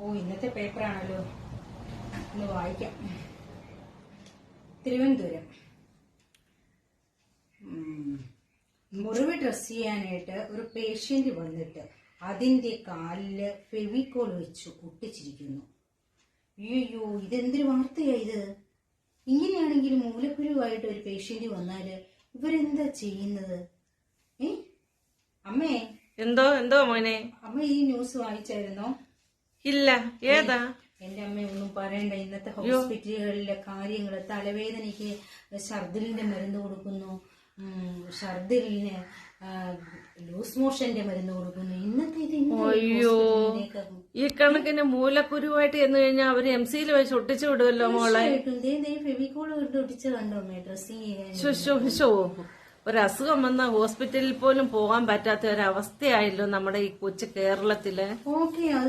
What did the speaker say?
ഓ ഇന്നത്തെ പേപ്പറാണല്ലോ, ഒന്ന് വായിക്കാം. തിരുവനന്തപുരം മുറിവ് ഡ്രസ് ചെയ്യാനായിട്ട് ഒരു പേഷ്യന്റ് വന്നിട്ട് അതിന്റെ കാലില് ഫെവിക്കോൾ വെച്ച് ഒട്ടിച്ചിരിക്കുന്നു. അയ്യോ, ഇതെന്തൊരു വാർത്തയാ ഇത്! ഇങ്ങനെയാണെങ്കിൽ മൂലക്കുരുവായിട്ട് ഒരു പേഷ്യന്റ് വന്നാല് ഇവരെന്താ ചെയ്യുന്നത്? അമ്മേ, എന്തോ മോനെ? അമ്മ ഈ ന്യൂസ് വായിച്ചായിരുന്നോ? ഇല്ല, ഏതാ? എന്റെ അമ്മ ഒന്നും പറയണ്ട. ഇന്നത്തെ ഹോസ്പിറ്റലുകളിലെ കാര്യങ്ങള്, തലവേദനയ്ക്ക് ഛർദിലിന്റെ മരുന്ന് കൊടുക്കുന്നു, ഛർദിലിന് ലൂസ് മോഷന്റെ മരുന്ന് കൊടുക്കുന്നു. ഇന്നത്തെ അയ്യോ, ഈ കണക്കിന് മൂലക്കുരുവായിട്ട് എന്ന് കഴിഞ്ഞാൽ അവര് MC വെച്ച് ഒട്ടിച്ചു വിടുമല്ലോ മോളെ. ഫെവിക്കോൾ ഒട്ടിച്ച് കണ്ടോ അമ്മേ ഡ്രസ്സിങ് ചെയ്യാൻ? ഒരസുഖം വന്ന ഹോസ്പിറ്റലിൽ പോലും പോകാൻ പറ്റാത്ത ഒരവസ്ഥയായല്ലോ നമ്മുടെ ഈ കൊച്ചു കേരളത്തില്. ഓക്കെ.